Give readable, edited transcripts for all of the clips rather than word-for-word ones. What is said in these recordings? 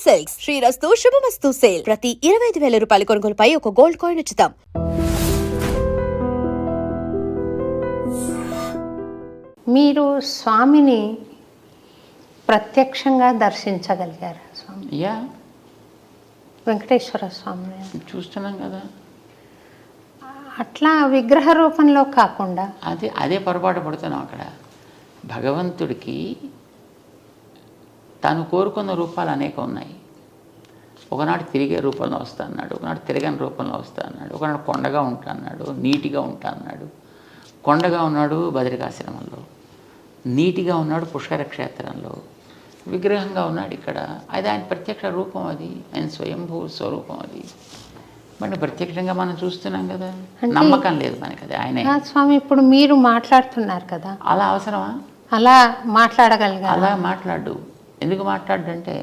Silks శ్రీరస్తు శుభమస్తు sale. ప్రతి 25,000 రూపాయల కొనుగోలుపై ఒక గోల్డ్ కాయిన్ ఉచితం. మీరు స్వామిని ప్రత్యక్షంగా దర్శించగలిగారు స్వామి? యా, వెంకటేశ్వర స్వామిని చూస్తున్నాం కదా. అట్లా విగ్రహ రూపంలో కాకుండా అదే పొరపాటు పడుతున్నాం అక్కడ. భగవంతుడికి తను కోరుకున్న రూపాలు అనేక ఉన్నాయి. ఒకనాడు తిరిగే రూపంలో వస్తా అన్నాడు, ఒకనాడు తిరగని రూపంలో వస్తా అన్నాడు, ఒకనాడు కొండగా ఉంటా అన్నాడు, నీటిగా ఉంటా అన్నాడు. కొండగా ఉన్నాడు బదరికాశ్రమంలో, నీటిగా ఉన్నాడు పుష్కర క్షేత్రంలో, విగ్రహంగా ఉన్నాడు ఇక్కడ. అది ఆయన ప్రత్యక్ష రూపం, అది ఆయన స్వయంభూ స్వరూపం. అది మరి ప్రత్యక్షంగా మనం చూస్తున్నాం కదా. నమ్మకం లేదు మనకి అది ఆయనే. స్వామి ఇప్పుడు మీరు మాట్లాడుతున్నారు కదా, అలా అవసరమా? అలా మాట్లాడగలిగారు? అలా మాట్లాడు. ఎందుకు మాట్లాడంటే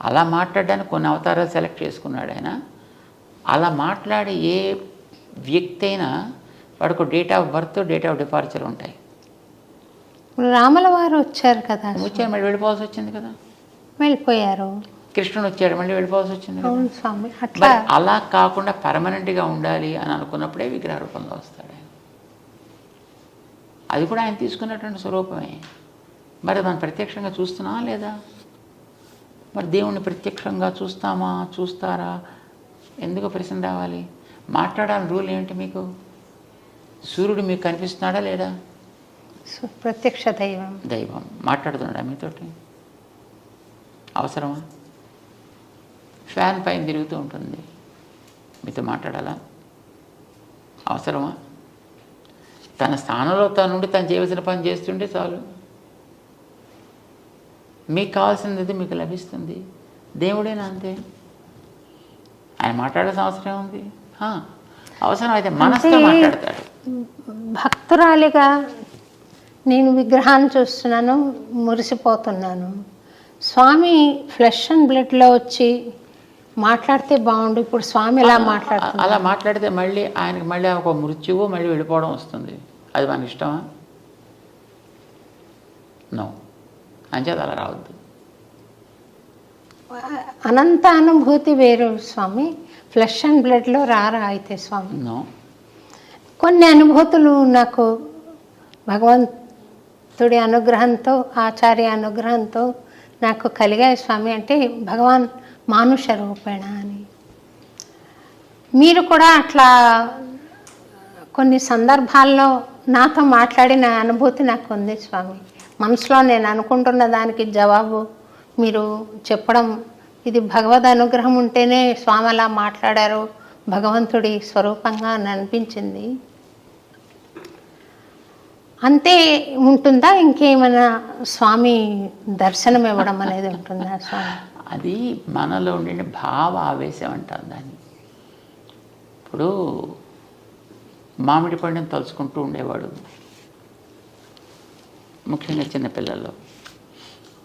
అలా మాట్లాడడానికి కొన్ని అవతారాలు సెలెక్ట్ చేసుకున్నాడు ఆయన. అలా మాట్లాడే ఏ వ్యక్తి అయినా వాడికి date of birth, date of departure ఉంటాయి. రాముల వారు వచ్చారు కదా, వచ్చారు మళ్ళీ వెళ్ళిపోవాల్సి వచ్చింది కదా, వెళ్ళిపోయారు. కృష్ణుడు వచ్చాడు మళ్ళీ వెళ్ళిపోవాల్సి వచ్చింది కదా. అవును స్వామి. అట్లా అలా కాకుండా పర్మనెంట్గా ఉండాలి అని అనుకున్నప్పుడే విగ్రహ రూపంలో వస్తాడు ఆయన. అది కూడా ఆయన తీసుకున్నటువంటి స్వరూపమే. మరి మనం ప్రత్యక్షంగా చూస్తున్నామా లేదా? మరి దేవుణ్ణి ప్రత్యక్షంగా చూస్తామా, చూస్తారా? ఎందుకు ప్రశ్న రావాలి? మాట్లాడాలని రూల్ ఏంటి మీకు? సూర్యుడు మీకు కనిపిస్తున్నాడా లేడా? ప్రత్యక్ష దైవం మాట్లాడుతున్నాడా మీతోటి? అవసరమా? ఫ్యాన్ పైన తిరుగుతూ ఉంటుంది, మీతో మాట్లాడాలా? అవసరమా? తన స్థానంలో తనుండి తను చేయవలసిన పని చేస్తుంటే చాలు. మీకు కావాల్సింది మీకు లభిస్తుంది. దేవుడేనా అంతే. ఆయన మాట్లాడాల్సిన అవసరం ఉంది. అవసరం అయితే మనసుతో మాట్లాడతాడు. భక్తురాలిగా నేను విగ్రహాన్ని చూస్తున్నాను, మురిసిపోతున్నాను. స్వామి ఫ్లెష్ అండ్ బ్లడ్లో వచ్చి మాట్లాడితే బాగుండు. ఇప్పుడు స్వామి ఎలా మాట్లాడుతున్నారు? అలా మాట్లాడితే మళ్ళీ ఆయనకి మళ్ళీ ఒక మృత్యువు మళ్ళీ వెళ్ళిపోవడం వస్తుంది. అది మన ఇష్టమా? నో. అంచేత అలా రావద్దు. అనంత అనుభూతి వేరు స్వామి, ఫ్లెష్ అండ్ బ్లడ్లో రారా అయితే స్వామి? నో. కొన్ని అనుభూతులు నాకు భగవంతుడి అనుగ్రహంతో, ఆచార్య అనుగ్రహంతో నాకు కలిగాయి స్వామి. అంటే భగవాన్ మానుష రూపేణ అని. మీరు కూడా అట్లా కొన్ని సందర్భాల్లో నాతో మాట్లాడిన అనుభూతి నాకు ఉంది స్వామి. మనసులో నేను అనుకుంటున్న దానికి జవాబు మీరు చెప్పడం, ఇది భగవద్ అనుగ్రహం ఉంటేనే స్వామి అలా మాట్లాడారు, భగవంతుడి స్వరూపంగా అని అనిపించింది. అంతే ఉంటుందా? ఇంకేమైనా స్వామి దర్శనం ఇవ్వడం అనేది ఉంటుందా స్వామి? అది మనలో ఉండే భావ ఆవేశం అంటారు దాన్ని. ఇప్పుడు మామిడి పండుని తలుచుకుంటూ ఉండేవాడు, ముఖ్యంగా చిన్నపిల్లల్లో.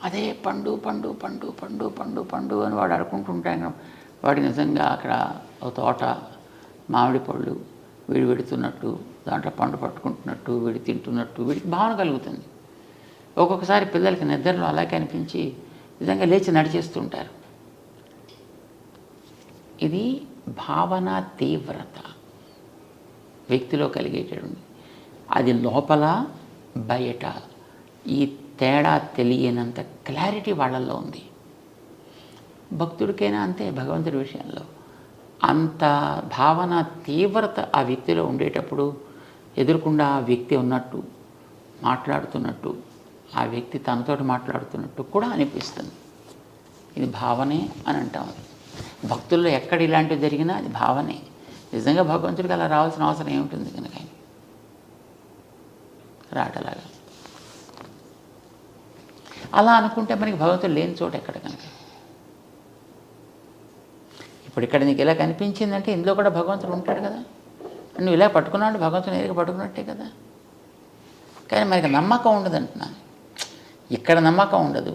అదే పండు పండు పండు పండు పండు పండు అని వాడు అనుకుంటుంటాను. వాడు నిజంగా అక్కడ ఒక తోట మామిడి పళ్ళు వీడు పెడుతున్నట్టు, దాంట్లో పండు పట్టుకుంటున్నట్టు, వీడు తింటున్నట్టు వీడికి భావన కలుగుతుంది. ఒక్కొక్కసారి పిల్లలకి నిద్రలో అలాగే అనిపించి నిజంగా లేచి నడిచేస్తుంటారు. ఇది భావన తీవ్రత వ్యక్తిలో కలిగేటటువంటి. అది లోపల బయట ఈ తేడా తెలియనంత క్లారిటీ వాళ్ళల్లో ఉంది. భక్తుడికైనా అంతే, భగవంతుడి విషయంలో అంత భావన తీవ్రత ఆ వ్యక్తిలో ఉండేటప్పుడు ఎదురుకుండా ఆ వ్యక్తి ఉన్నట్టు, మాట్లాడుతున్నట్టు, ఆ వ్యక్తి తనతోటి మాట్లాడుతున్నట్టు కూడా అనిపిస్తుంది. ఇది భావనే అని అంటాం. భక్తుల్లో ఎక్కడ ఇలాంటివి జరిగినా అది భావనే. నిజంగా భగవంతుడికి అలా రావాల్సిన అవసరం ఏముంటుంది కనుక రాటలాగా. అలా అనుకుంటే మనకి భగవంతుడు లేని చోట ఎక్కడ కనుక. ఇప్పుడు ఇక్కడ నీకు ఇలా కనిపించిందంటే ఇందులో కూడా భగవంతుడు ఉంటాడు కదా. నువ్వు ఇలా పట్టుకున్నాడు భగవంతుడు నేరుగా పట్టుకున్నట్టే కదా. కానీ మనకి నమ్మకం ఉండదు అంటున్నాను. ఇక్కడ నమ్మకం ఉండదు.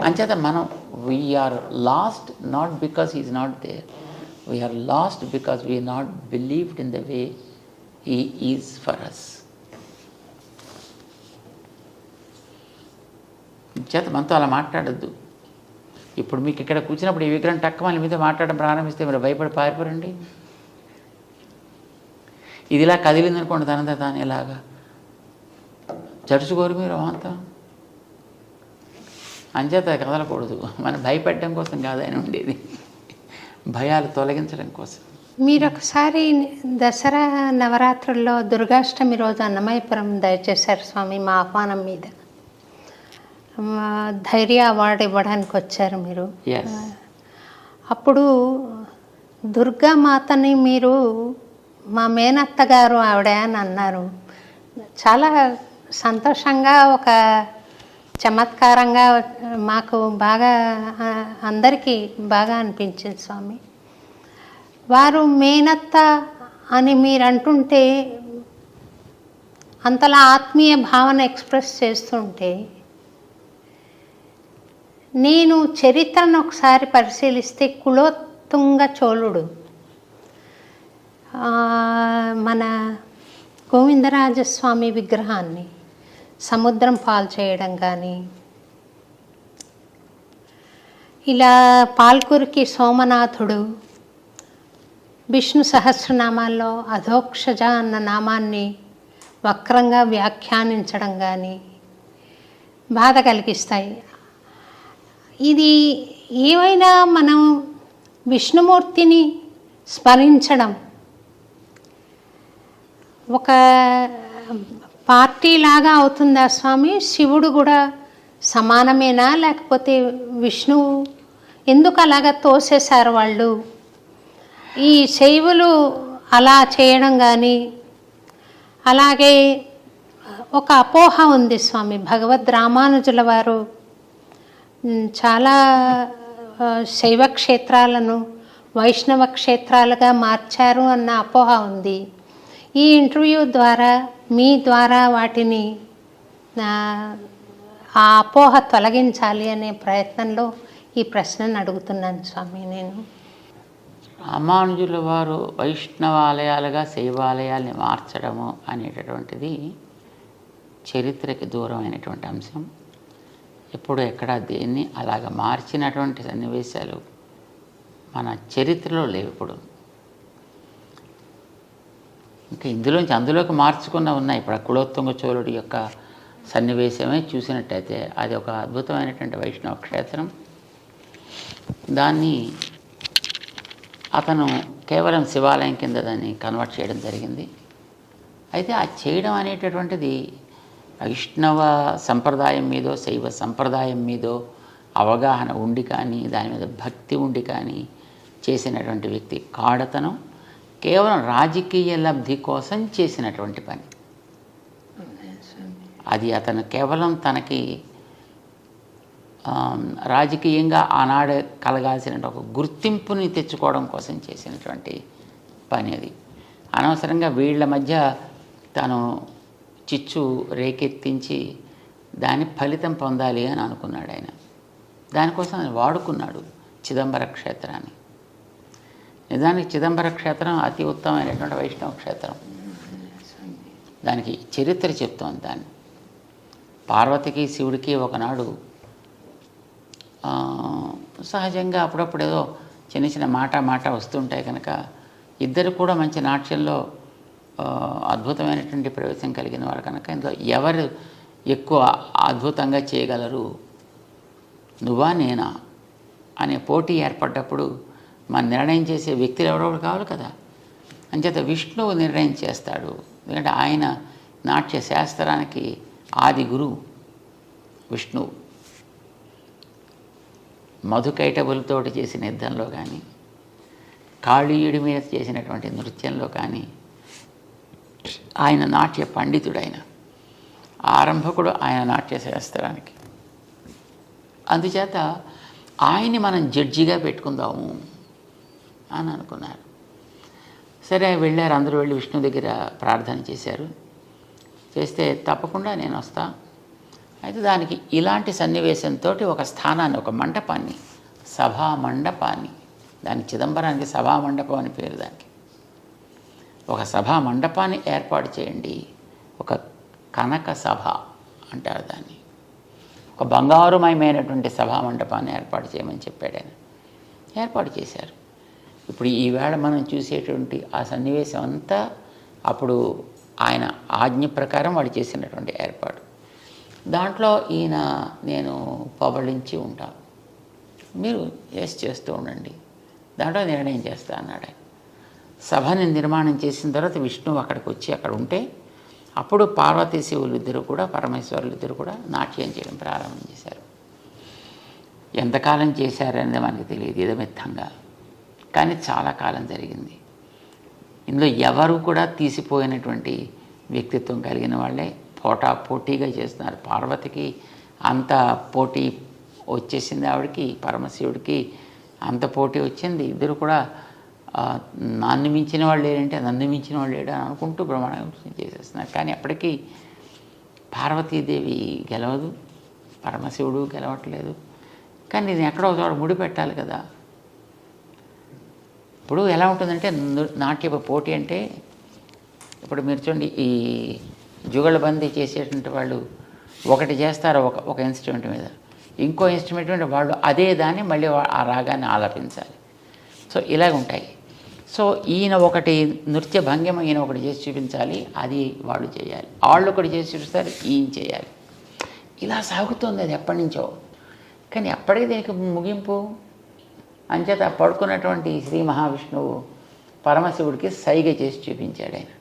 అంచేత మనం we're lost not because he is not there, we're lost because we not believed in the way he is for us. చేత మనతో అలా మాట్లాడద్దు. ఇప్పుడు మీకు ఇక్కడ కూర్చున్నప్పుడు ఈ విగ్రహం టక్కమని మీతో మాట్లాడడం ప్రారంభిస్తే మీరు భయపడి పారిపోరండి. ఇది ఇలా కదిలిందనుకోండి తనంతా తాను ఇలాగా జడుచుకోరు మీరు అంతా. అంచేత కదలకూడదు. మనం భయపెట్టడం కోసం కాదని ఉండేది, భయాలు తొలగించడం కోసం. మీరు ఒకసారి దసరా నవరాత్రుల్లో దుర్గాష్టమి రోజు అన్నమయ్యపురం దయచేశారు స్వామి మా ఆహ్వానం మీద. ధైర్య అవార్డు ఇవ్వడానికి వచ్చారు మీరు. అప్పుడు దుర్గామాతని మీరు మా మేనత్త గారు ఆవిడ అని అన్నారు. చాలా సంతోషంగా, ఒక చమత్కారంగా మాకు బాగా, అందరికీ బాగా అనిపించింది స్వామి. వారు మేనత్త అని మీరు అంటుంటే, అంతలా ఆత్మీయ భావన ఎక్స్ప్రెస్ చేస్తుంటే, నేను చరిత్రను ఒకసారి పరిశీలిస్తే కులోత్తుంగ చోళుడు మన గోవిందరాజస్వామి విగ్రహాన్ని సముద్రం పాలు చేయడం కానీ, ఇలా పాల్కురికి సోమనాథుడు విష్ణు సహస్రనామాల్లో అధోక్షజ అన్న నామాన్ని వక్రంగా వ్యాఖ్యానించడం కానీ బాధ కలిగిస్తాయి. ఇది ఏమైనా మనం విష్ణుమూర్తిని స్మరించడం ఒక పార్టీలాగా అవుతుందా స్వామి? శివుడు కూడా సమానమేనా? లేకపోతే విష్ణువు ఎందుకు అలాగా తోసేశారు వాళ్ళు? ఈ శైవులు అలా చేయడం కానీ, అలాగే ఒక అపోహ ఉంది స్వామి. భగవద్ రామానుజుల వారు చాలా శైవ క్షేత్రాలను వైష్ణవ క్షేత్రాలుగా మార్చారు అన్న అపోహ ఉంది. ఈ ఇంటర్వ్యూ ద్వారా, మీ ద్వారా వాటిని ఆ అపోహ తొలగించాలి అనే ప్రయత్నంలో ఈ ప్రశ్నను అడుగుతున్నాను స్వామి నేను. రామానుజుల వారు వైష్ణవాలయాలుగా శైవాలయాల్ని మార్చడము అనేటటువంటిది చరిత్రకి దూరమైనటువంటి అంశం. ఎప్పుడు ఎక్కడ దేన్ని అలాగ మార్చినటువంటి సన్నివేశాలు మన చరిత్రలో లేవు. ఇప్పుడు ఇంకా అందులోకి మార్చుకున్న ఉన్నాయి. ఇప్పుడు కులోత్తుంగ చోళుడి యొక్క సన్నివేశమే చూసినట్టయితే అది ఒక అద్భుతమైనటువంటి వైష్ణవ క్షేత్రం. దాన్ని అతను కేవలం శివాలయం కింద దాన్ని కన్వర్ట్ చేయడం జరిగింది. అయితే ఆ చేయడం అనేటటువంటిది వైష్ణవ సంప్రదాయం మీదో శైవ సంప్రదాయం మీదో అవగాహన ఉండి కానీ, దాని మీద భక్తి ఉండి కానీ చేసినటువంటి వ్యక్తి కాడతనం. కేవలం రాజకీయ లబ్ధి కోసం చేసినటువంటి పని అది. అతను కేవలం తనకి రాజకీయంగా ఆనాడు కలగాల్సిన ఒక గుర్తింపుని తెచ్చుకోవడం కోసం చేసినటువంటి పని అది. అనవసరంగా వీళ్ళ మధ్య తను చిచ్చు రేకెత్తించి దాని ఫలితం పొందాలి అని అనుకున్నాడు ఆయన. దానికోసం ఆయన వాడుకున్నాడు చిదంబర క్షేత్రాన్ని. నిజానికి చిదంబర క్షేత్రం అతి ఉత్తమమైనటువంటి వైష్ణవ క్షేత్రం. దానికి చరిత్ర చెప్తోంది. దాన్ని పార్వతికి శివుడికి ఒకనాడు సహజంగా అప్పుడప్పుడు ఏదో చిన్న చిన్న మాట వస్తుంటాయి కనుక ఇద్దరు కూడా మంచి నాట్యంలో అద్భుతమైనటువంటి ప్రవేశం కలిగిన వారు కనుక ఇందులో ఎవరు ఎక్కువ అద్భుతంగా చేయగలరు, నువ్వా నేనా అనే పోటీ ఏర్పడ్డప్పుడు మన నిర్ణయం చేసే వ్యక్తులు ఎవరో కావాలి కదా. అంచేత విష్ణువు నిర్ణయం చేస్తాడు. ఎందుకంటే ఆయన నాట్య శాస్త్రానికి ఆది గురువు విష్ణువు. మధుకైటబులతోటి చేసిన యుద్ధంలో కానీ, కాళీయుడి మీద చేసినటువంటి నృత్యంలో కానీ ఆయన నాట్య పండితుడైన ఆరంభకుడు ఆయన నాట్య శాస్త్రానికి. అందుచేత ఆయన్ని మనం జడ్జిగా పెట్టుకుందాము అని అనుకున్నారు. సరే వెళ్ళారు, అందరూ వెళ్ళి విష్ణు దగ్గర ప్రార్థన చేశారు. చేస్తే తప్పకుండా నేను వస్తా. అయితే దానికి ఇలాంటి సన్నివేశంతో ఒక స్థానాన్ని, ఒక మండపాన్ని, సభా మండపాన్ని, దాని చిదంబరానికి సభా మండపం అని పేరు. దానికి ఒక సభా మండపాన్ని ఏర్పాటు చేయండి. ఒక కనక సభ అంటారు దాన్ని. ఒక బంగారుమయమైనటువంటి సభా మండపాన్ని ఏర్పాటు చేయమని చెప్పాడు ఆయన. ఏర్పాటు చేశారు. ఇప్పుడు ఈవేళ మనం చూసేటువంటి ఆ సన్నివేశం అంతా అప్పుడు ఆయన ఆజ్ఞ ప్రకారం వాళ్ళు చేసినటువంటి ఏర్పాటు. దాంట్లో ఈయన నేను పబళించి ఉంటాను, మీరు చేస్తూ ఉండండి, దాంట్లో నిర్ణయం చేస్తా అన్నాడు ఆయన. సభని నిర్మాణం చేసిన తర్వాత విష్ణువు అక్కడికి వచ్చి అక్కడ ఉంటే అప్పుడు పార్వతీ శివులు ఇద్దరు కూడా, పరమేశ్వరులు ఇద్దరు కూడా నాట్యం చేయడం ప్రారంభం చేశారు. ఎంతకాలం చేశారనేది మనకు తెలియదు ఇదమిత్తంగా, కానీ చాలా కాలం జరిగింది. ఇందులో ఎవరు కూడా తీసిపోయినటువంటి వ్యక్తిత్వం కలిగిన వాళ్ళే పోటాపోటీగా చేస్తున్నారు. పార్వతికి అంత పోటీ వచ్చేసింది, ఆవిడకి పరమశివుడికి అంత పోటీ వచ్చింది. ఇద్దరు కూడా నన్ను మించిన వాళ్ళు లేరంటే నన్ను మించిన వాళ్ళు లేడు అని అనుకుంటూ బ్రహ్మాండం చేసేస్తున్నారు. కానీ అప్పటికీ పార్వతీదేవి గెలవదు, పరమశివుడు గెలవట్లేదు. కానీ ఇది ఎక్కడో చోట ముడి పెట్టాలి కదా. ఇప్పుడు ఎలా ఉంటుందంటే నాట్య పోటీ అంటే, ఇప్పుడు మీరు చూడండి, ఈ జుగళబందీ చేసేటువంటి వాళ్ళు ఒకటి చేస్తారు ఒక ఇన్స్ట్రుమెంట్ మీద, ఇంకో ఇన్స్ట్రుమెంట్ మీద వాళ్ళు అదే దాన్ని మళ్ళీ ఆ రాగాన్ని ఆలపించాలి. సో ఇలాగ ఉంటాయి. సో ఈయన ఒకటి నృత్య భంగిమ ఈయన ఒకటి చేసి చూపించాలి, అది వాళ్ళు చేయాలి. వాళ్ళు ఒకటి చేసి చూపిస్తారు, ఈయన చేయాలి. ఇలా సాగుతుంది అది ఎప్పటి నుంచో. కానీ ఎప్పటికీ దీనికి ముగింపు అంచేత పడుకున్నటువంటి శ్రీ మహావిష్ణువు పరమశివుడికి సైగ చేసి చూపించాడు ఆయన.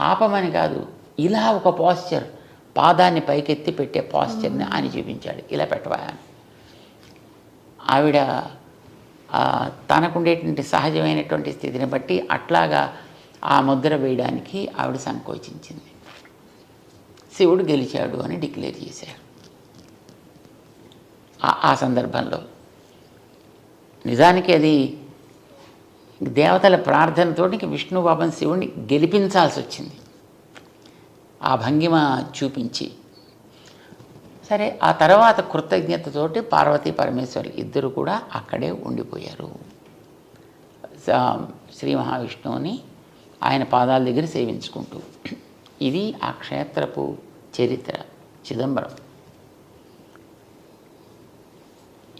ఆపమని కాదు, ఇలా ఒక పాస్చర్, పాదాన్ని పైకెత్తి పెట్టే పాస్చర్ని అని చూపించాడు. ఇలా పెట్టవా. ఆవిడ తనకుండేటువంటి సహజమైనటువంటి స్థితిని బట్టి అట్లాగా ఆ ముద్ర వేయడానికి ఆవిడ సంకోచించింది. శివుడు గెలిచాడు అని డిక్లేర్ చేశారు. ఆ సందర్భంలో నిజానికి అది దేవతల ప్రార్థనతోటి విష్ణు బాబన్ శివుడిని గెలిపించాల్సి వచ్చింది ఆ భంగిమ చూపించి. సరే, ఆ తర్వాత కృతజ్ఞతతోటి పార్వతీ పరమేశ్వరులు ఇద్దరు కూడా అక్కడే ఉండిపోయారు. శ్రీ మహావిష్ణువుని ఆయన పాదాల దగ్గర సేవించుకుంటూ. ఇది ఆ క్షేత్రపు చరిత్ర. చిదంబరం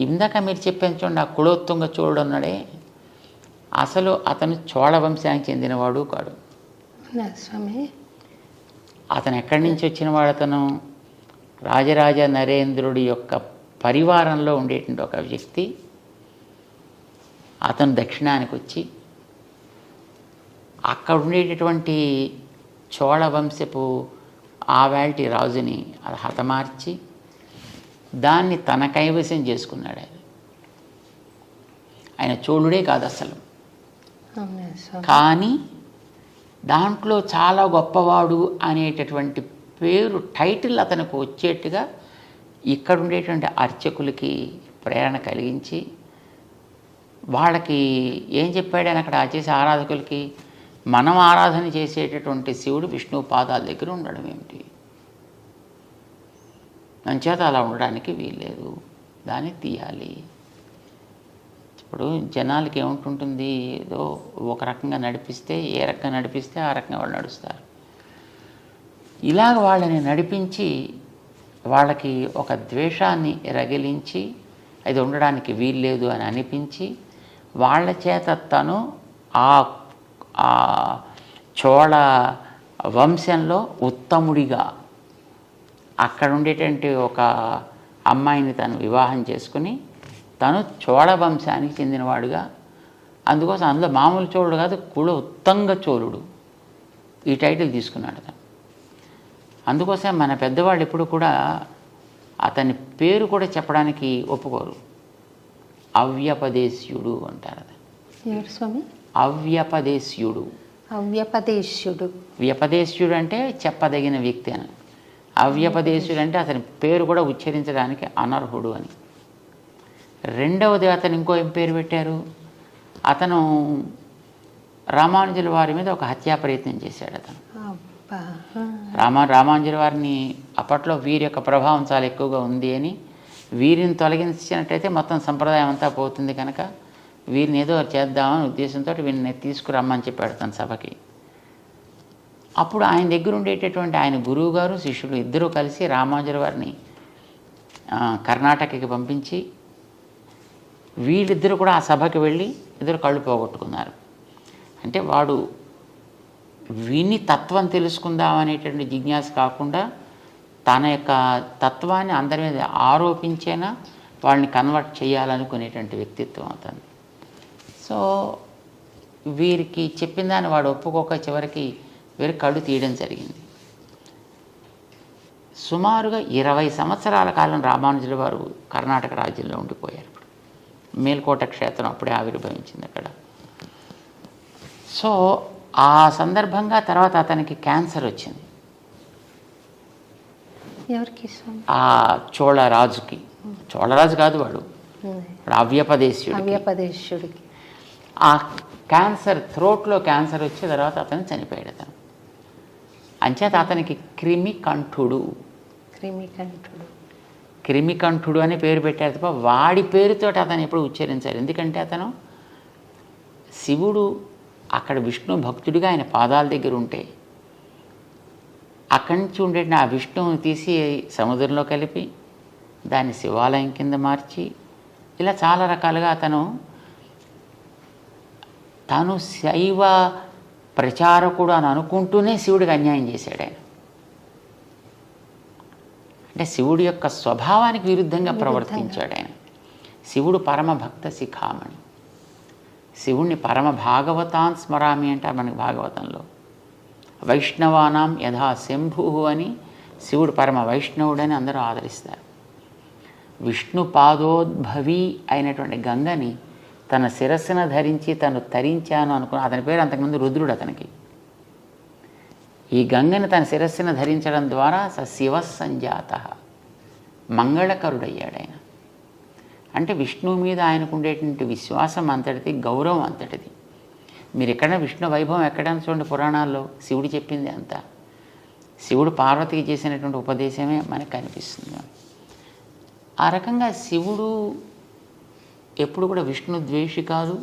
ఇందాక మీరు చెప్పాను చూడండి, ఆ కులోత్తుంగ చోళుడు ఉన్నాడే, అసలు అతను చోళ వంశానికి చెందినవాడు కాడు. అతను ఎక్కడి నుంచి వచ్చినవాడు? అతను రాజరాజ నరేంద్రుడి యొక్క పరివారంలో ఉండేటువంటి ఒక వ్యక్తి. అతను దక్షిణానికి వచ్చి అక్కడ ఉండేటటువంటి చోళ వంశపు ఆవేల్టి రాజుని అది హతమార్చి దాన్ని తన కైవసం చేసుకున్నాడు. ఆయన చోళుడే కాదు అసలు, కానీ దాంట్లో చాలా గొప్పవాడు అనేటటువంటి పేరు, టైటిల్ అతనికి వచ్చేట్టుగా ఇక్కడ ఉండేటువంటి అర్చకులకి ప్రేరణ కలిగించి వాళ్ళకి ఏం చెప్పాడు ఆయన అక్కడ చేసే ఆరాధకులకి, మనం ఆరాధన చేసేటటువంటి శివుడు విష్ణు పాదాల దగ్గర ఉండడం ఏమిటి, అంచేత అలా ఉండడానికి వీల్లేదు, దాన్ని తీయాలి. ఇప్పుడు జనాలకి ఏముంటుంటుంది, ఏదో ఒక రకంగా నడిపిస్తే, ఏ రకంగా నడిపిస్తే ఆ రకంగా వాళ్ళు నడుస్తారు. ఇలాగ వాళ్ళని నడిపించి వాళ్ళకి ఒక ద్వేషాన్ని రగిలించి అది ఉండడానికి వీల్లేదు అని అనిపించి వాళ్ళ చేత తను ఆ చోళ వంశంలో ఉత్తముడిగా అక్కడ ఉండేటువంటి ఒక అమ్మాయిని తను వివాహం చేసుకుని తను చోళ వంశానికి చెందినవాడుగా, అందుకోసం అందులో మామూలు చోళుడు కాదు, ఉత్తంగ చోళుడు ఈ టైటిల్ తీసుకున్నాడు తను. అందుకోసం మన పెద్దవాళ్ళు ఎప్పుడు కూడా అతని పేరు కూడా చెప్పడానికి ఒప్పుకోరు. అవ్యపదేశ్యుడు అంటారు. స్వామి అవ్యపదేశ్యుడు. అవ్యపదేశ్యుడు. వ్యపదేశ్యుడు అంటే చెప్పదగిన వ్యక్తి అని. అవ్యపదేశ్యుడు అంటే అతని పేరు కూడా ఉచ్చరించడానికి అనర్హుడు అని. రెండవది అతను ఇంకో ఏం పేరు పెట్టారు, అతను రామానుజుల వారి మీద ఒక హత్యా ప్రయత్నం చేశాడు. అతను రామానుజుల వారిని అప్పట్లో వీరి యొక్క ప్రభావం చాలా ఎక్కువగా ఉంది అని, వీరిని తొలగించినట్టయితే మొత్తం సంప్రదాయం అంతా పోతుంది కనుక వీరిని ఏదో చేద్దామని ఉద్దేశంతో వీరిని తీసుకురమ్మని చెప్పాడు తన సభకి. అప్పుడు ఆయన దగ్గర ఉండేటటువంటి ఆయన గురువు గారు శిష్యుడు ఇద్దరూ కలిసి రామానుజుల వారిని కర్ణాటకకి పంపించి వీళ్ళిద్దరూ కూడా ఆ సభకి వెళ్ళి ఇద్దరు కళ్ళు పోగొట్టుకున్నారు. అంటే వాడు విని తత్వం తెలుసుకుందాం అనేటువంటి జిజ్ఞాస కాకుండా తన యొక్క తత్వాన్ని అందరి మీద ఆరోపించేనా వాళ్ళని కన్వర్ట్ చేయాలనుకునేటువంటి వ్యక్తిత్వం అతను. సో వీరికి చెప్పిన దాన్ని వాడు ఒప్పుకోక చివరికి వీరి కళ్ళు తీయడం జరిగింది. సుమారుగా 20 సంవత్సరాల కాలం రామానుజుల వారు కర్ణాటక రాజ్యంలో ఉండిపోయారు. మేల్కోట క్షేత్రం అప్పుడే ఆవిర్భవించింది అక్కడ. సో ఆ సందర్భంగా తర్వాత అతనికి క్యాన్సర్ వచ్చింది. ఎవరికి స్వామి? ఆ చోళరాజుకి. చోళరాజు కాదు వాడు, అవ్యపదేశుడికి. ఆ క్యాన్సర్, థ్రోట్లో క్యాన్సర్ వచ్చే తర్వాత అతను చనిపోయాడు. అతను అంచేత అతనికి క్రిమికంఠుడు అని పేరు పెట్టారు తప్ప వాడి పేరుతో అతను ఎప్పుడు ఉచ్చరించారు. ఎందుకంటే అతను శివుడు అక్కడ విష్ణు భక్తుడిగా ఆయన పాదాల దగ్గర ఉంటే అక్కడి నుంచి ఉండే ఆ విష్ణువుని తీసి సముద్రంలో కలిపి దాన్ని శివాలయం కింద మార్చి ఇలా చాలా రకాలుగా తాను శైవ ప్రచారకుడు అని అనుకుంటూనే శివుడికి అన్యాయం చేశాడు ఆయన. అంటే శివుడి యొక్క స్వభావానికి విరుద్ధంగా ప్రవర్తించాడు ఆయన. శివుడు పరమభక్త శిఖామణి. శివుణ్ణి పరమ భాగవతాన్ స్మరామి అంటారు మనకి భాగవతంలో. వైష్ణవానాం యథా శంభు అని శివుడు పరమ వైష్ణవుడని అందరూ ఆదరిస్తారు. విష్ణు పాదోద్భవి అయినటువంటి గంగని తన శిరస్సును ధరించి తను తరించాను అనుకున్న అతని పేరు అంతకుముందు రుద్రుడు. అతనికి ఈ గంగని తన శిరస్సును ధరించడం ద్వారా శివ సంజాత మంగళకరుడయ్యాడు ఆయన. అంటే విష్ణువు మీద ఆయనకు ఉండేటువంటి విశ్వాసం అంతటిది, గౌరవం అంతటిది. మీరు ఎక్కడైనా విష్ణు వైభవం ఎక్కడైనా చూడండి, పురాణాల్లో శివుడు చెప్పింది అంతా. శివుడు పార్వతికి చేసినటువంటి ఉపదేశమే మనకు కనిపిస్తుంది. ఆ రకంగా శివుడు ఎప్పుడు కూడా విష్ణు ద్వేషి కాదు,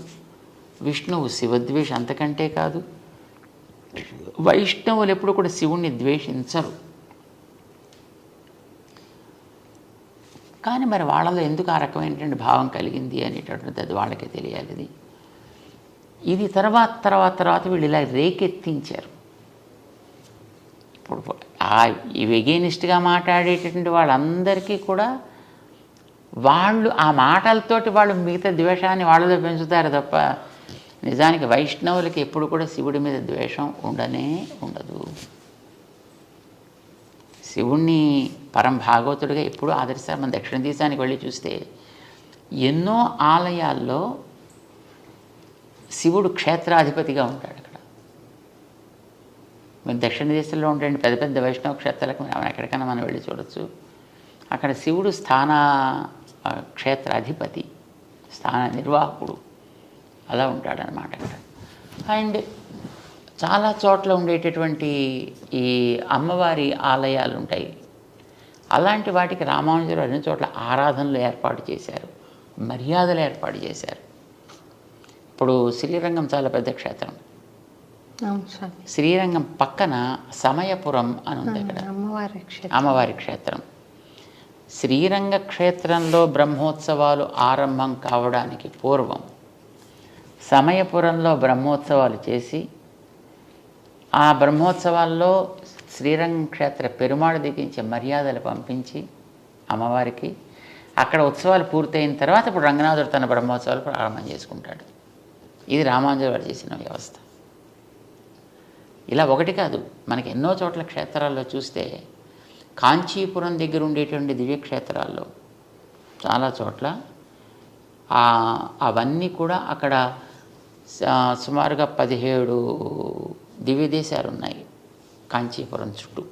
విష్ణువు శివద్వేషి అంతకంటే కాదు. వైష్ణవులు ఎప్పుడు కూడా శివుణ్ణి ద్వేషించరు. కానీ మరి వాళ్ళలో ఎందుకు ఆ రకమైనటువంటి భావం కలిగింది అనేటటువంటిది అది వాళ్ళకే తెలియాలి. ఇది తర్వాత వీళ్ళు ఇలా రేకెత్తించారు. ఇప్పుడు ఎగెనిస్ట్గా మాట్లాడేటటువంటి వాళ్ళందరికీ కూడా వాళ్ళు ఆ మాటలతోటి వాళ్ళు మిగతా ద్వేషాన్ని వాళ్ళలో పెంచుతారు తప్ప నిజానికి వైష్ణవులకి ఎప్పుడు కూడా శివుడి మీద ద్వేషం ఉండనే ఉండదు. శివుణ్ణి పరం భాగవతుడిగా ఎప్పుడూ ఆదరిస్తారు. మన దక్షిణ దేశానికి వెళ్ళి చూస్తే ఎన్నో ఆలయాల్లో శివుడు క్షేత్రాధిపతిగా ఉంటాడు. అక్కడ మీరు దక్షిణ దేశంలో ఉండే పెద్ద పెద్ద వైష్ణవ క్షేత్రాలకు ఎక్కడికైనా మనం వెళ్ళి చూడొచ్చు. అక్కడ శివుడు క్షేత్రాధిపతి, స్థాన నిర్వాహకుడు అలా ఉంటాడనమాట అక్కడ. అండ్ చాలా చోట్ల ఉండేటటువంటి ఈ అమ్మవారి ఆలయాలు ఉంటాయి. అలాంటి వాటికి రామానుజులు అన్ని చోట్ల ఆరాధనలు ఏర్పాటు చేశారు, మర్యాదలు ఏర్పాటు చేశారు. ఇప్పుడు శ్రీరంగం చాలా పెద్ద క్షేత్రం. శ్రీరంగం పక్కన సమయపురం అని ఉంది అక్కడ, అమ్మవారి క్షేత్రం. శ్రీరంగ క్షేత్రంలో బ్రహ్మోత్సవాలు ఆరంభం కావడానికి పూర్వం సమయపురంలో బ్రహ్మోత్సవాలు చేసి ఆ బ్రహ్మోత్సవాల్లో శ్రీరంగం క్షేత్ర పెరుమాళ్ దిగించే మర్యాదలు పంపించి అమ్మవారికి అక్కడ ఉత్సవాలు పూర్తయిన తర్వాత ఇప్పుడు రంగనాథుడు తన బ్రహ్మోత్సవాలు ప్రారంభం చేసుకుంటాడు. ఇది రామానుజుల వారు చేసిన వ్యవస్థ. ఇలా ఒకటి కాదు, మనకి ఎన్నో చోట్ల క్షేత్రాల్లో చూస్తే కాంచీపురం దగ్గర ఉండేటువంటి దివ్యక్షేత్రాల్లో చాలా చోట్ల అవన్నీ కూడా అక్కడ సుమారుగా 17 దివ్యదేశాలు ఉన్నాయి కాంచీపురం చుట్టూ.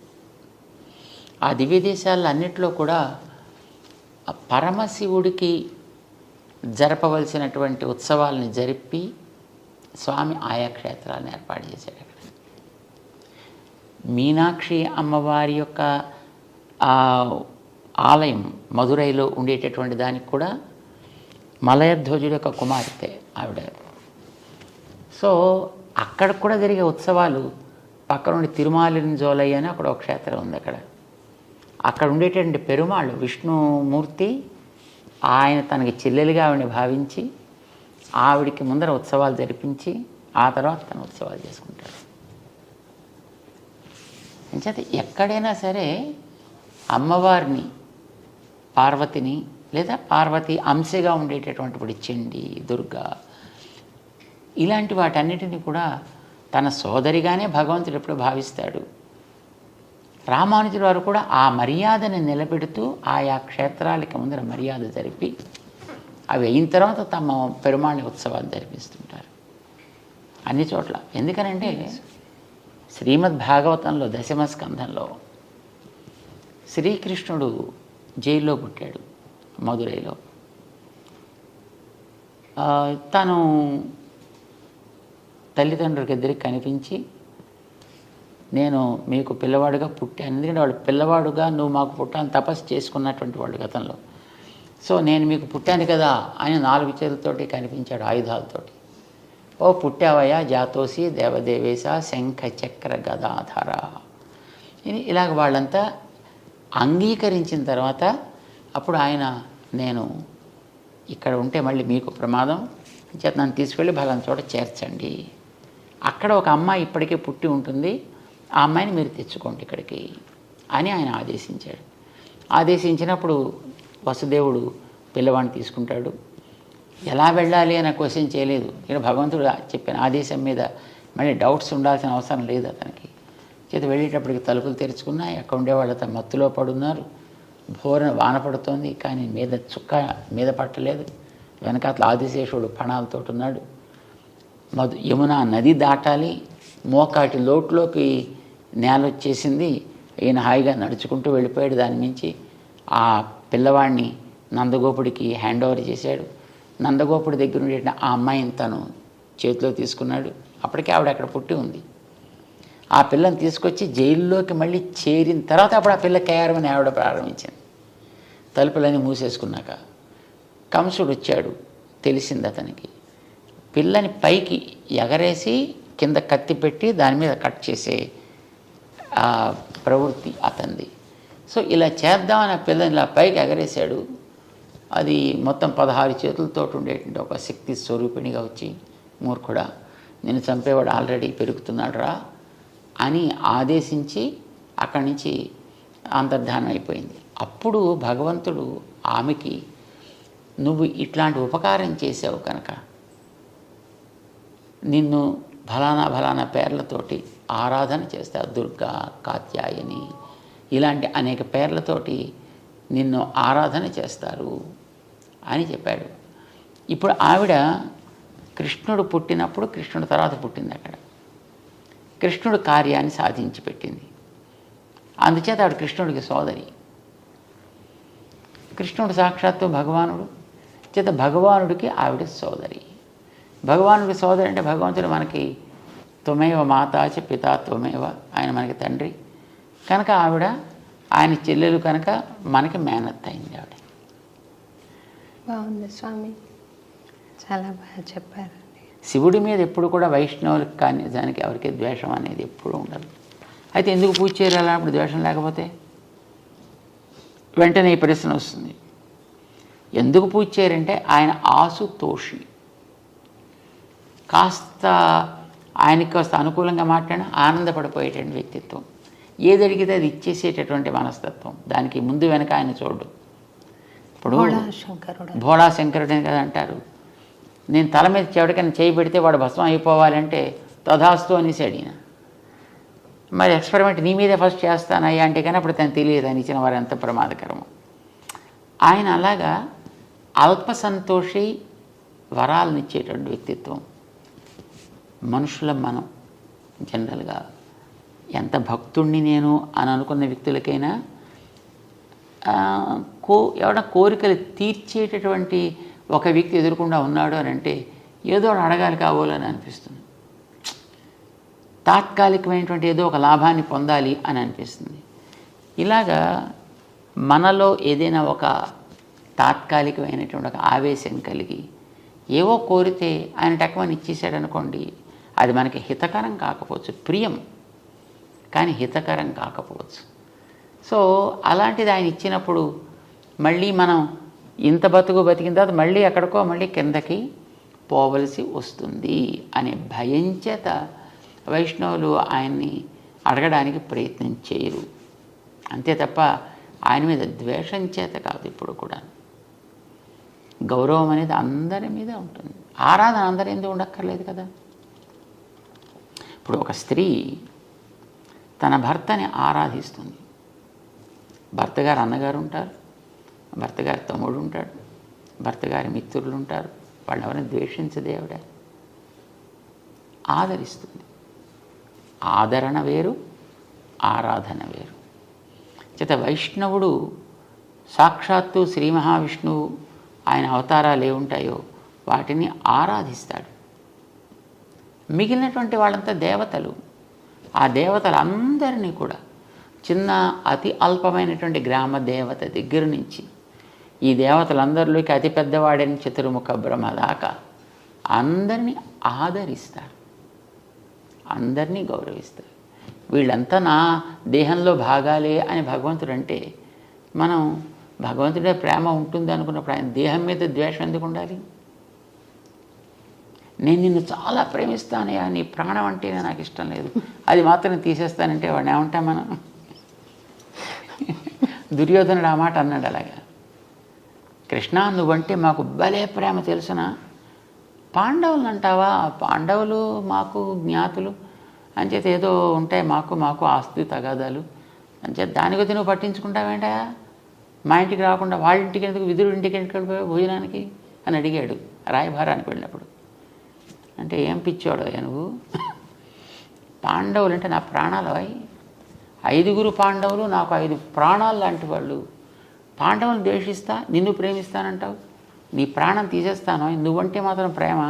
ఆ దివ్యదేశాల్లో అన్నిట్లో కూడా పరమశివుడికి జరపవలసినటువంటి ఉత్సవాలని జరిపి స్వామి ఆయా క్షేత్రాలను ఏర్పాటు చేశాడు. అక్కడ మీనాక్షి అమ్మవారి యొక్క ఆలయం మధురైలో ఉండేటటువంటి దానికి కూడా మలయధ్వజుడి యొక్క కుమార్తె ఆవిడ. సో అక్కడ కూడా జరిగే ఉత్సవాలు పక్కన ఉండి తిరుమాలింజోలయ్య అని అక్కడ ఒక క్షేత్రం ఉంది. అక్కడ ఉండేటువంటి పెరుమాళ్ళు విష్ణుమూర్తి ఆయన తనకి చెల్లెలుగా ఆవిడని భావించి ఆవిడికి ముందర ఉత్సవాలు జరిపించి ఆ తర్వాత తన ఉత్సవాలు చేసుకుంటాడు. అంచేత ఎక్కడైనా సరే అమ్మవారిని, పార్వతిని లేదా పార్వతి అంశగా ఉండేటటువంటి ఇప్పుడు చండి, దుర్గా ఇలాంటి వాటన్నిటినీ కూడా తన సోదరిగానే భగవంతుడు ఎప్పుడు భావిస్తాడు. రామానుజుల వారు కూడా ఆ మర్యాదను నిలబెడుతూ ఆయా క్షేత్రాలకి ముందర మర్యాద జరిపి అవి అయిన తర్వాత తమ పెరుమాళ్ ఉత్సవాలు జరిపిస్తుంటారు అన్ని చోట్ల. ఎందుకనంటే శ్రీమద్ భాగవతంలో దశమ స్కంధంలో శ్రీకృష్ణుడు జైల్లో పుట్టాడు, మధురైలో. తను తల్లిదండ్రులకి ఇద్దరికి కనిపించి, నేను మీకు పిల్లవాడుగా పుట్టాను, ఎందుకంటే వాడు పిల్లవాడుగా నువ్వు మాకు పుట్టాను తపస్సు చేసుకున్నటువంటి వాళ్ళు గతంలో. సో నేను మీకు పుట్టాను కదా అని 4 చేతులతోటి కనిపించాడు ఆయుధాలతోటి. ఓ పుట్టావయ్యా జాతోసి దేవదేవేశ శంఖ చక్ర గదాధర. ఇలాగ వాళ్ళంతా అంగీకరించిన తర్వాత అప్పుడు ఆయన, నేను ఇక్కడ ఉంటే మళ్ళీ మీకు ప్రమాదం చేత నన్ను తీసుకెళ్ళి బలం చోట చేర్చండి, అక్కడ ఒక అమ్మాయి ఇప్పటికే పుట్టి ఉంటుంది, ఆ అమ్మాయిని మీరు తెచ్చుకోండి ఇక్కడికి అని ఆయన ఆదేశించాడు. ఆదేశించినప్పుడు వసుదేవుడు పిల్లవాడిని తీసుకుంటాడు. ఎలా వెళ్ళాలి అని క్వశ్చన్ చేయలేదు. ఇక్కడ భగవంతుడు చెప్పిన ఆదేశం మీద మళ్ళీ డౌట్స్ ఉండాల్సిన అవసరం లేదు అతనికి. చేత వెళ్ళేటప్పటికి తలుపులు తెరుచుకున్నాయి. అక్కడ ఉండేవాళ్ళతో మత్తులో పడున్నారు. భోరన వాన పడుతోంది, కానీ మీద చుక్క మీద పట్టలేదు. వెనకాతల ఆదిశేషుడు పణాలతో ఉన్నాడు. యమున నది దాటాలి, మోకాటి లోటులోకి నేల వచ్చేసింది. ఈయన హాయిగా నడుచుకుంటూ వెళ్ళిపోయాడు. దాని మించి ఆ పిల్లవాడిని నందగోపుడికి హ్యాండ్ ఓవర్ చేశాడు. నందగోపుడి దగ్గర ఉండే ఆ అమ్మాయిని తను చేతిలో తీసుకున్నాడు. అప్పటికే ఆవిడ అక్కడ పుట్టి ఉంది. ఆ పిల్లని తీసుకొచ్చి జైల్లోకి మళ్ళీ చేరిన తర్వాత అప్పుడు ఆ పిల్ల కేఆర్మని ఆవిడ ప్రారంభించింది. తలుపులన్నీ మూసేసుకున్నాక కంసుడు వచ్చాడు. తెలిసింది అతనికి. పిల్లని పైకి ఎగరేసి కింద కత్తి పెట్టి దాని మీద కట్ చేసే ప్రవృత్తి అతనిది. సో ఇలా చేద్దామని ఆ పిల్లని ఇలా పైకి ఎగరేశాడు. అది మొత్తం 16 చేతులతో ఉండేటువంటి ఒక శక్తి స్వరూపిణిగా వచ్చి, మూర్ఖుడా నేను చంపేవాడు ఆల్రెడీ పెరుగుతున్నాడు రా అని ఆదేశించి అక్కడి నుంచి అంతర్ధానం అయిపోయింది. అప్పుడు భగవంతుడు ఆమెకి, నువ్వు ఇట్లాంటి ఉపకారం చేసావు కనుక నిన్ను ఫలానా పేర్లతోటి ఆరాధన చేస్తావు, దుర్గా, కాత్యాయని ఇలాంటి అనేక పేర్లతోటి నిన్ను ఆరాధన చేస్తారు అని చెప్పాడు. ఇప్పుడు ఆవిడ కృష్ణుడు పుట్టినప్పుడు కృష్ణుడు తర్వాత పుట్టింది. అక్కడ కృష్ణుడు కార్యాన్ని సాధించి పెట్టింది. అందుచేత ఆవిడ కృష్ణుడికి సోదరి. కృష్ణుడు సాక్షాత్తు భగవానుడు చేత భగవానుడికి ఆవిడ సోదరి. భగవానుడికి సోదరి అంటే భగవంతుడు మనకి త్వమేవ మాతాచ పితా త్వమేవ, ఆయన మనకి తండ్రి కనుక ఆవిడ ఆయన చెల్లెలు కనుక మనకి మేనత్త అయింది ఆవిడ. బాగుంది స్వామి, చాలా బాగా చెప్పారండి. శివుడి మీద ఎప్పుడు కూడా వైష్ణవులకు కానీ దానికి ఎవరికి ద్వేషం అనేది ఎప్పుడూ ఉండదు. అయితే ఎందుకు పూజ చేయాలి అప్పుడు ద్వేషం లేకపోతే? వెంటనే ఈ ప్రశ్న వస్తుంది, ఎందుకు పూజ చేయరంటే ఆయన ఆసుతోషి, కాస్త ఆయనకి కాస్త అనుకూలంగా మాట్లాడిన ఆనందపడిపోయేటువంటి వ్యక్తిత్వం, ఏది అడిగితే అది ఇచ్చేసేటటువంటి మనస్తత్వం, దానికి ముందు వెనక ఆయన చూడు. ఇప్పుడు భోళా శంకరుడు అని కదా అంటారు. నేను తల మీద చెవిటికైనా చేయి పెడితే వాడు భస్మం అయిపోవాలంటే తథాస్తు అనేసాడు ఈయన. మరి ఎక్స్పెరిమెంట్ నీ మీదే ఫస్ట్ చేస్తానయ్యా అంటే కానీ అప్పుడు తను తెలియదు అని ఇచ్చిన వారు ఎంత ప్రమాదకరము. ఆయన అలాగా అల్ప సంతోషి, వరాలను ఇచ్చేటువంటి వ్యక్తిత్వం. మనుషుల మనం జనరల్గా ఎంత భక్తుణ్ణి నేను అని అనుకున్న వ్యక్తులకైనా ఎవరైనా కోరికలు తీర్చేటటువంటి ఒక వ్యక్తి ఎదురుకుండా ఉన్నాడు అని అంటే ఏదో అడగాలి కాబోలని అనిపిస్తుంది. తాత్కాలికమైనటువంటి ఏదో ఒక లాభాన్ని పొందాలి అని అనిపిస్తుంది. ఇలాగా మనలో ఏదైనా ఒక తాత్కాలికమైనటువంటి ఒక ఆవేశం కలిగి ఏవో కోరితే ఆయన టక్కుమని ఇచ్చేసాడు అనుకోండి, అది మనకి హితకరం కాకపోవచ్చు, ప్రియం కానీ హితకరం కాకపోవచ్చు. సో అలాంటిది ఆయన ఇచ్చినప్పుడు మళ్ళీ మనం ఇంత బతికిన తర్వాత మళ్ళీ ఎక్కడికో మళ్ళీ కిందకి పోవలసి వస్తుంది అనే భయం చేత వైష్ణవులు ఆయన్ని అడగడానికి ప్రయత్నం చేయరు. అంతే తప్ప ఆయన మీద ద్వేషం చేత కాదు. ఇప్పుడు కూడా గౌరవం అనేది అందరి మీద ఉంటుంది. ఆరాధన అందరి ఎందుకు ఉండక్కర్లేదు కదా. ఇప్పుడు ఒక స్త్రీ తన భర్తని ఆరాధిస్తుంది. భర్త గారు అన్నగారు ఉంటారు, భర్త గారి తమ్ముడు ఉంటాడు, భర్త గారి మిత్రులు ఉంటారు. వాళ్ళు ఎవరైనా ద్వేషించదే ఆవిడ ఆదరిస్తుంది. ఆదరణ వేరు, ఆరాధన వేరు. చేత వైష్ణవుడు సాక్షాత్తు శ్రీ మహావిష్ణువు ఆయన అవతారాలు ఏముంటాయో వాటిని ఆరాధిస్తాడు. మిగిలినటువంటి వాళ్ళంతా దేవతలు. ఆ దేవతలందరినీ కూడా చిన్న అతి అల్పమైనటువంటి గ్రామ దేవత దగ్గర నుంచి ఈ దేవతలందరిలోకి అతి పెద్దవాడని చతుర్ముఖ బ్రహ్మ దాకా అందరినీ ఆదరిస్తారు, అందరినీ గౌరవిస్తారు. వీళ్ళంతా నా దేహంలో భాగాలే అని భగవంతుడు అంటే మనం భగవంతుడే ప్రేమ ఉంటుంది అనుకున్నప్పుడు ఆయన దేహం మీద ద్వేషం ఎందుకు ఉండాలి? నేను నిన్ను చాలా ప్రేమిస్తానయ్యా, నీ ప్రాణం అంటేనే నాకు ఇష్టం లేదు, అది మాత్రం తీసేస్తానంటే వాడిని ఏమంటాం మనం? దుర్యోధనుడు ఆ మాట అన్నాడు అలాగా. కృష్ణ నువ్వంటే మాకు భలే ప్రేమ తెలుసునా, పాండవులు అంటావా? పాండవులు మాకు జ్ఞాతులు అంచేత ఏదో ఉంటాయి మాకు ఆస్తి తగాదాలు అంచేత దాని కొద్ది నువ్వు పట్టించుకుంటావేంటా? మా ఇంటికి రాకుండా వాళ్ళ ఇంటికి ఎందుకు, విదురుడి ఇంటికి ఎందుకు వెళ్ళిపోయావు భోజనానికి అని అడిగాడు రాయభారానికి వెళ్ళినప్పుడు. అంటే ఏం పిచ్చాడు నువ్వు? పాండవులు అంటే నా ప్రాణాలు అవి, 5 పాండవులు నాకు 5 ప్రాణాలు లాంటి వాళ్ళు. పాండవులను ద్వేషిస్తా నిన్ను ప్రేమిస్తానంటావు, నీ ప్రాణం తీసేస్తాను, నువ్వంటే మాత్రం ప్రేమ.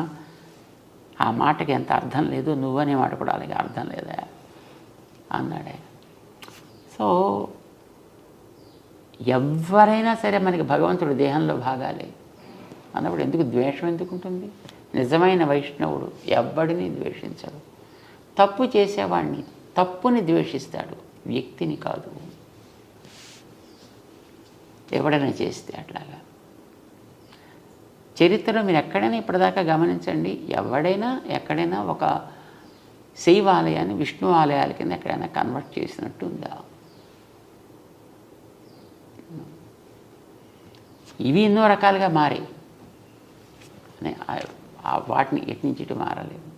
ఆ మాటకి ఎంత అర్థం లేదు, నువ్వనే మాట కూడా అలాగే అర్థం లేదా అన్నాడే. సో ఎవరైనా సరే మనకి భగవంతుడు దేహంలో భాగాలే అన్నప్పుడు ఎందుకు ద్వేషం ఎందుకు ఉంటుంది? నిజమైన వైష్ణవుడు ఎవ్వడిని ద్వేషించడు. తప్పు చేసేవాడిని తప్పుని ద్వేషిస్తాడు, వ్యక్తిని కాదు. ఎవడైనా చేస్తే అట్లాగా చరిత్రలో మీరు ఎక్కడైనా ఇప్పటిదాకా గమనించండి, ఎవడైనా ఎక్కడైనా ఒక శైవ ఆలయాన్ని విష్ణు ఆలయాల కింద ఎక్కడైనా కన్వర్ట్ చేసినట్టు ఉందా? ఇవి ఎన్నో రకాలుగా మారాయి, వాటిని ఎటు నుంచి ఇటు మారలేదు.